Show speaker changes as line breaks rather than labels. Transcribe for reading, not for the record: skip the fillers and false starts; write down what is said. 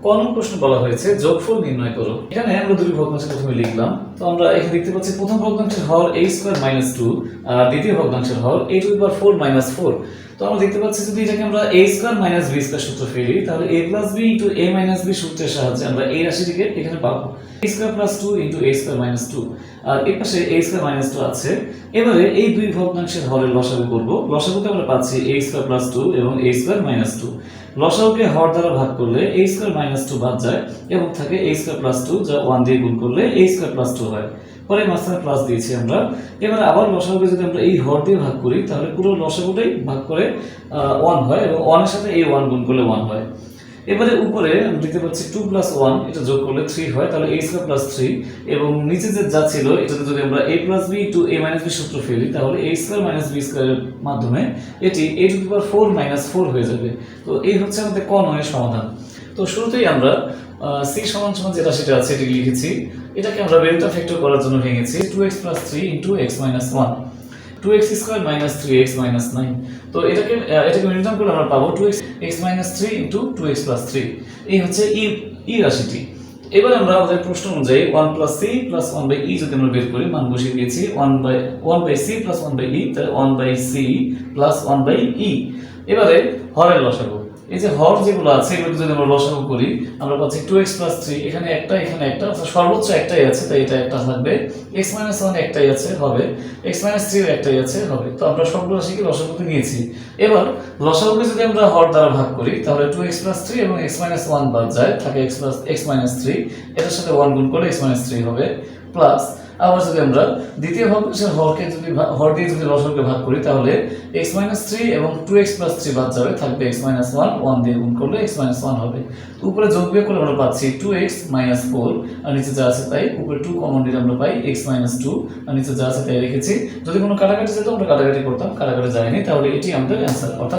Common প্রশ্ন বলা হয়েছে যোগফল নির্ণয় করো। এখানে আমরা দুটি ভগ্নাংশ প্রথমে লিখলাম। তো আমরা এখানে দেখতে পাচ্ছি প্রথম ভগ্নাংশের হর a² - 2 আর দ্বিতীয় ভগ্নাংশের হর a⁴ - 4। তো আমরা দেখতে পাচ্ছি যদি এটাকে আমরা a² - b² সূত্র ফেলি তাহলে a + b * a - b সূত্রের সাহায্যে আমরা এই রাশিটিকে এখানে পাবো a² + 2 * a² - 2 আর এর পাশে a² - 2 আছে। এবারে এই দুই ভগ্নাংশের হরের লসাগু করব। লসাগুতে আমরা পাচ্ছি a² + 2 এবং a² - 2। লসাগুকে হর দ্বারা ভাগ করলে a² - 2 বাদ যায় এবং থাকে a² + 2 যা 1 দিয়ে গুণ করলে a² + 2 হয়। পরে মাঝখানে প্লাস দিয়েছি আমরা। এবার আবার লসাগুকে যদি আমরা এই হর দিয়ে ভাগ করি তাহলে পুরো লসাগুটাই ভাগ করে 1 হয় এবং 1 এর সাথে এই 1 গুণ করলে 1 হয়। এবারে উপরে আমরা দেখতে পাচ্ছি 2 + 1 এটা যোগ করলে 3 হয়, তাহলে a² + 3 এবং নিচে যে যা ছিল এটাতে যদি আমরা a + b * a - b সূত্র ফেলি তাহলে a² - b² এর মাধ্যমে এটি a⁴ - 4 হয়ে যাবে। তো এই হচ্ছে আমাদের ক নয়ের সমাধান। তো শুরুতেই আমরা c = যেটা সেটা আছে এটি লিখেছি। এটাকে আমরা ডেল্টা ফ্যাক্টর করার জন্য ভেঙেছি 2x + 3 * x - 1 2x² - 3x - 9। তো এটাকে নির্ণয় করলে আমরা পাবো 2x x - 3 * 2x + 3। এই হচ্ছে ই রাশিটি। এবার আমরা আমাদের প্রশ্ন অনুযায়ী 1 + c + 1/e যদি আমরা বের করি, মান বসিয়ে দিয়েছি 1/c + 1/e, তাহলে 1/c + 1/e। এবারে হরের লসাগু, এই যে হর যেগুলো আছে এগুলো যদি আমরা লসাগু করি আমরা পাচ্ছি 2x + 3 এখানে একটা অর্থাৎ সর্বোচ্চ একটাই আছে তাই এটা একটা থাকবে, x - 1 একটাই আছে হবে, x - 3 একটাই আছে হবে। তো আমরা সবগুলো রাশিকে লসাগুতে নিয়েছি। এবার লসাগুকে যদি আমরা হর দ্বারা ভাগ করি তাহলে 2x + 3 এবং x - 1 বাদ যায়, থাকে x - 3, এটার সাথে 1 গুণ করলে x - 3 হবে, প্লাস আবার যদি আমরা দ্বিতীয় ভগ্নাংশের হরকে যদি হর দিয়ে যদি লসাগুকে ভাগ করি তাহলে x - 3 এবং 2x + 3 বাদ যাবে, থাকবে x - 1, 1 দিয়ে গুণ করলে x - 1 হবে। তো উপরে যোগ বিয়োগ করলে আমরা পাচ্ছি 2x - 4 আর নিচে যা আছে তাই, উপরে 2 কমন নিলে আমরা পাই x - 2 আর নিচে যা আছে তাই রেখেছি। যদি কোনো কাটাকাটি যেত আমরা কাটাকাটি করতাম, কাটাকাটি যায়নি, তাহলে এটি আমাদের অ্যান্সার। অর্থাৎ